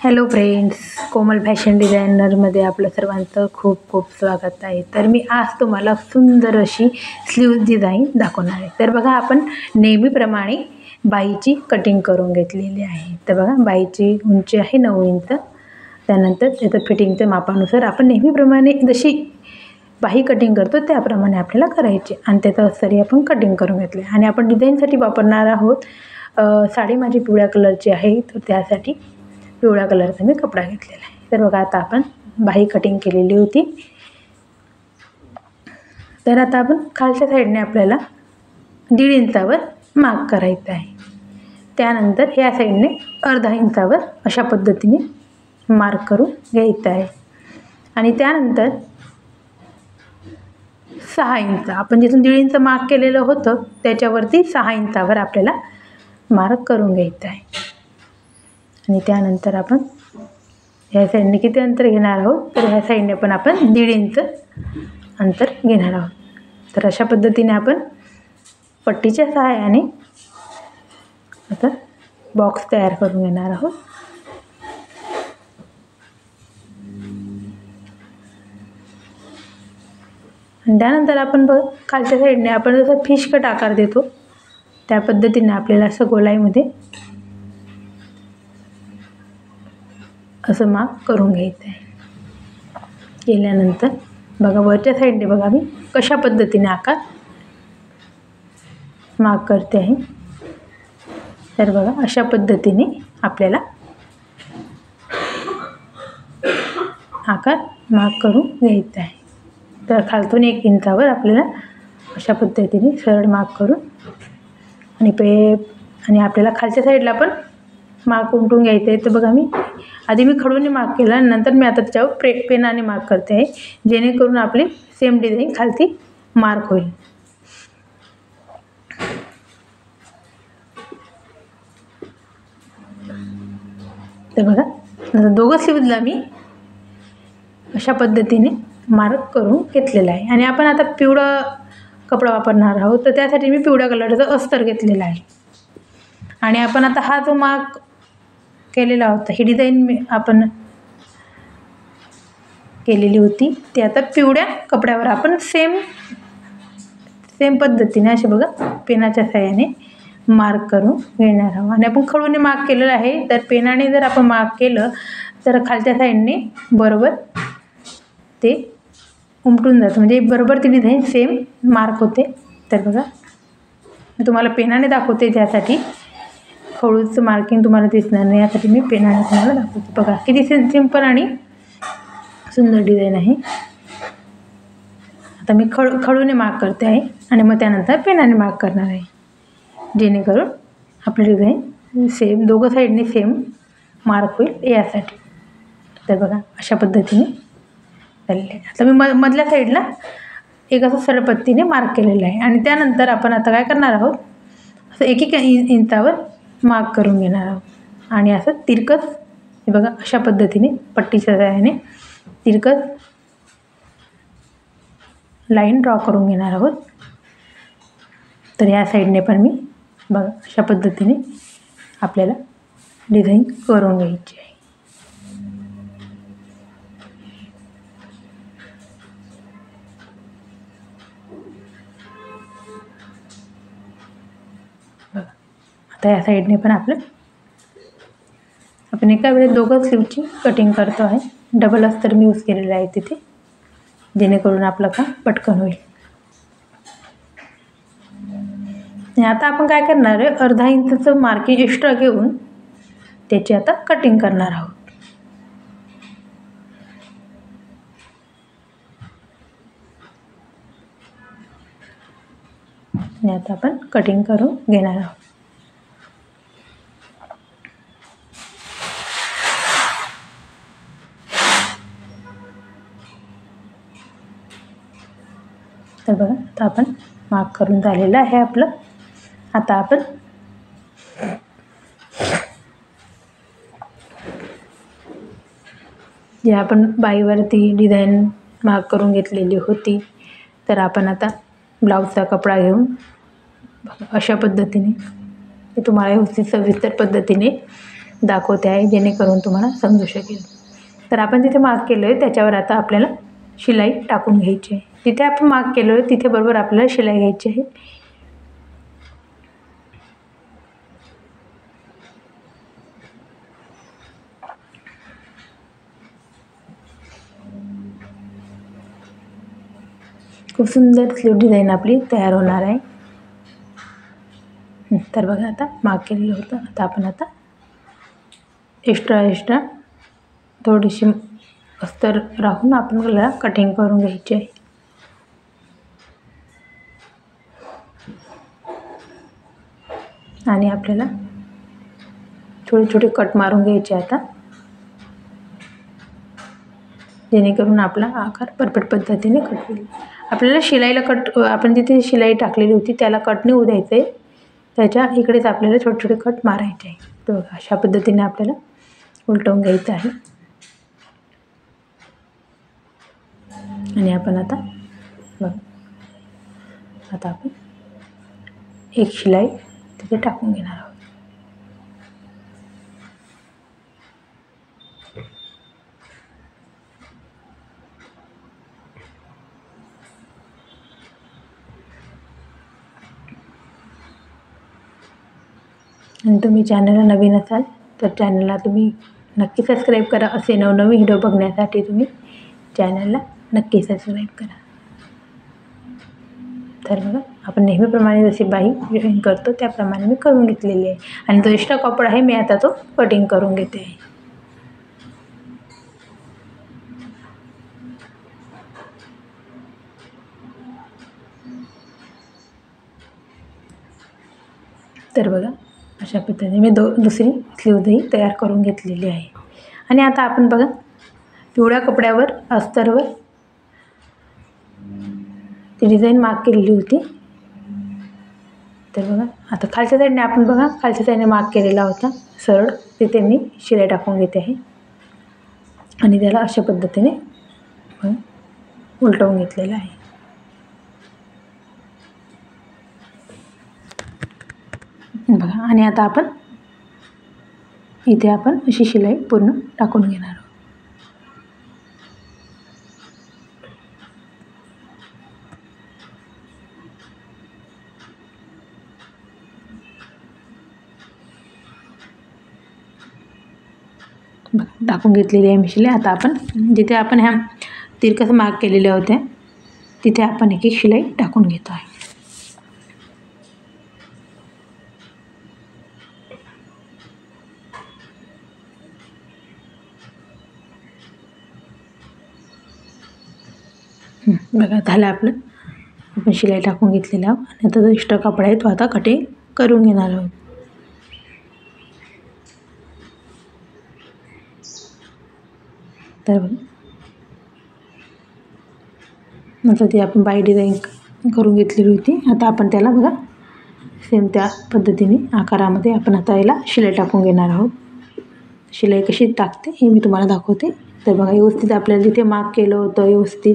Hello friends, कोमल fashion डिझायनरमध्ये आपलं सर्वांचं खूप खूप स्वागत आहे. तर मी आज तुम्हाला सुंदर अशी स्लीव्ज डिझाईन दाखवणार आहे. तर बघा, आपण नेहमीप्रमाणे बाहीची कटिंग करून घेतलेली आहे. तर बघा, बाहीची उंची आहे 9 इंच. त्यानंतर त्याचं फिटिंगच्या मापानुसार आपण नेहमीप्रमाणे जशी बाही कटिंग करतो त्याप्रमाणे आपल्याला करायची आणि त्याचं अस्तरही आपण कटिंग करून घेतले. आणि आपण डिझाईनसाठी वापरणार आहोत साडी माझी पिवळ्या कलरची आहे, तर त्यासाठी पिवळ्या कलरचा मी कपडा घेतलेला आहे. तर बघा, आता आपण बाही कटिंग केलेली होती. तर आता आपण खालच्या साईडने आपल्याला 1.5 इंचावर मार्क करायचं आहे. त्यानंतर ह्या साईडने अर्धा इंचावर अशा पद्धतीने मार्क करून घ्यायचं आहे. आणि त्यानंतर 6 इंच आपण जिथून 1.5 इंच मार्क केलेलं होतं त्याच्यावरती 6 इंचावर आपल्याला मार्क करून घ्यायचं आहे. आणि त्यानंतर आपण ह्या साईडने किती अंतर घेणार आहोत, तर ह्या साईडने पण आपण 1.5 इंच अंतर घेणार आहोत. तर अशा पद्धतीने आपण पट्टीच्या सहाय्याने आता बॉक्स तयार करून घेणार आहोत. आणि त्यानंतर आपण खालच्या साईडने आपण जसं फिश कट आकार देतो त्या पद्धतीने आपल्याला असं गोलाईमध्ये असं मार्क करून घ्यायचं आहे. केल्यानंतर बघा, वरच्या साईडने बघा मी कशा पद्धतीने आकार मार्क करते आहे. तर बघा, अशा पद्धतीने आपल्याला आकार मार्क करून घ्यायचा आहे. तर खालतून 1 इंचावर आपल्याला अशा पद्धतीने सरळ मार्क करून आणि आपल्याला खालच्या साईडला पण मार्क उमटून घ्यायचं आहे. तर बघा, आधी मी खडूने मार्क केला आणि नंतर मी आता त्याच्यावर पेनाने मार्क करते आहे, जेणेकरून आपली सेम डिझाईन खालती मार्क होईल. तर बघा, दोघं स्लीव्हजला मी अशा पद्धतीने मार्क करून घेतलेला आहे. आणि आपण आता पिवळा कपडा वापरणार आहोत, तर त्यासाठी मी पिवळ्या कलरचं अस्तर घेतलेलं आहे. आणि आपण आता हा जो मार्क केलेला होता, ही डिझाईन आपण केलेली होती, ती आता पिवळ्या कपड्यावर आपण सेम पद्धतीने असे बघा पेनाच्या सहाय्याने मार्क करून घेणार आहोत. आणि आपण खडूने मार्क केलेलं आहे, तर पेनाने जर आपण मार्क केलं तर खालच्या साईडने बरोबर ते उमटून जातं, म्हणजे बरोबर ती डिझाईन सेम मार्क होते. तर बघा, मी तुम्हाला पेनाने दाखवते, त्यासाठी खडूचं मार्किंग तुम्हाला दिसणार नाही, यासाठी मी पेनाने तुम्हाला दाखवते. बघा, किती सिंपल आणि सुंदर डिझाईन आहे. आता मी खडूने मार्क करते आहे आणि मग त्यानंतर पेनाने मार्क करणार आहे, जेणेकरून आपली डिझाईन सेम दोघं साईडने सेम मार्क होईल यासाठी. तर बघा, अशा पद्धतीने झालेलं आहे. आता मी मधल्या साईडला एक असं सरळ पट्टीने मार्क केलेलं आहे. आणि त्यानंतर आपण आता काय करणार आहोत, असं 1 इंचावर मार्क करून घेणार आहोत. आणि असं तिरकस हे बघा, अशा पद्धतीने पट्टीच्या सहाय्याने तिरकस लाईन ड्रॉ करून घेणार आहोत. तर या साईडने पण मी बघा अशा पद्धतीने आपल्याला डिझाईन करून घ्यायची आहे. बघा, आता या साईडने पण आपण एका वेळेस दोघं स्लीवची कटिंग करतो आहे. डबल अस्तर मी यूज केलेलं आहे तिथे, जेणेकरून आपलं काम पटकन होईल. आता आपण काय करणार आहे, अर्धा इंचचं मार्किंग एक्स्ट्रा घेऊन त्याची आता कटिंग करणार आहोत. आणि आता आपण कटिंग करून घेणार आहोत. तर बघा, आता आपण मार्क करून झालेलं आहे आपलं. आता आपण जे आपण बाहीवरती डिझाईन मार्क करून घेतलेली होती, तर आपण आता ब्लाऊजचा कपडा घेऊन अशा पद्धतीने तुम्हाला व्यवस्थित सविस्तर पद्धतीने दाखवते आहे जेणेकरून तुम्हाला समजू शकेल. तर आपण जिथे मार्क केलं आहे त्याच्यावर आता आपल्याला शिलाई टाकून घ्यायची आहे. जिथे आपण मार्क केलं आहे तिथे बरोबर आपल्याला शिलाई घ्यायची आहे. खूप सुंदर स्लीव डिझाईन आपली तयार होणार आहे. तर बघा आता मार्क केलेलं होतं. आता आपण एक्स्ट्रा थोडीशी अस्तर राहून आपण त्याला कटिंग करून घ्यायची आहे. आणि आपल्याला छोटे कट मारून घ्यायचे आता, जेणेकरून आपला आकार परफेक्ट पद्धतीने कट होईल. आपल्याला शिलाईला आपण जिथे शिलाई टाकलेली होती त्याला कट नाही होऊ द्यायचं आहे. त्याच्या इकडेच आपल्याला छोटे कट मारायचे आहे. तर अशा पद्धतीने आपल्याला उलटवून घ्यायचं आहे. आणि आपण आता आपण एक शिलाई तिथे टाकून घेणार आहोत. आणि तुम्ही चॅनलला नवीन असाल तर चॅनलला तुम्ही नक्की सबस्क्राईब करा. असे नवनवीन व्हिडिओ बघण्यासाठी तुम्ही चॅनलला नक्की सबस्क्राईब करा. तर बघा आपण नेहमीप्रमाणे जशी बाही जॉईन करतो त्याप्रमाणे मी करून घेतलेली आहे. आणि जो एक्स्ट्रा कपडा आहे मी आता तो कटिंग करून घेते आहे. तर बघा अशा पद्धतीने मी दुसरी स्लीवही तयार करून घेतलेली आहे. आणि आता आपण बघा पिवळ्या कपड्यावर अस्तरवर ती डिझाईन मार्क केलेली होती. तर बघा आता खालच्या साईडने आपण बघा खालच्या साईडने मार्क केलेला होता सरळ, तिथे मी शिलाई टाकून घेते आहे. आणि त्याला अशा पद्धतीने उलटवून घेतलेलं आहे. बघा आणि आता आपण इथे अशी शिलाई पूर्ण टाकून घेणार आहोत. बघा टाकून घेतलेली आहे मी शिलाई. आता आपण जिथे आपण ह्या तिरकस मार्क केलेल्या होत्या तिथे आपण एक शिलाई टाकून घेतो आहे. बघा झालं आपलं. आपण शिलाई टाकून घेतलेलं आहोत. आणि आता जो एक्स्ट्रा कपडा आहे तो आता कटिंग करून घेणार आहोत. तर नंतर ती आपण बाही डिझाईन करून घेतलेली होती. आता आपण त्याला बघा सेम त्या पद्धतीने आकारामध्ये आपण आता याला शिलाई टाकून घेणार आहोत. शिलाई कशी टाकते हे मी तुम्हाला दाखवते. तर बघा व्यवस्थित आपल्याला जिथे मार्क केलं होतं व्यवस्थित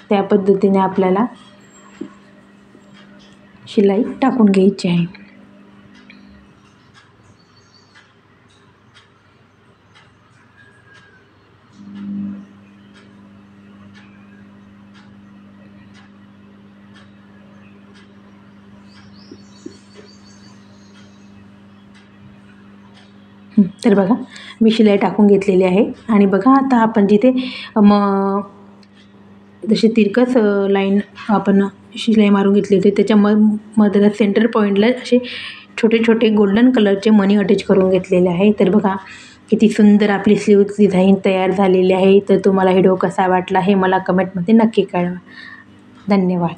त्या पद्धतीने आपल्याला शिलाई टाकून घ्यायची आहे. तर बघा मी शिलाई टाकून घेतलेली आहे. आणि बघा आता आपण जिथे जशी तिरकस लाईन आपण शिलाई मारून घेतली होती त्याच्या मधल्या सेंटर पॉईंटला असे छोटे गोल्डन कलरचे मणी अटॅच करून घेतलेले आहे. तर बघा किती सुंदर आपली स्लीव डिझाईन तयार झालेली आहे. तर तुम्हाला व्हिडिओ कसा वाटला हे मला कमेंटमध्ये नक्की कळवा. धन्यवाद.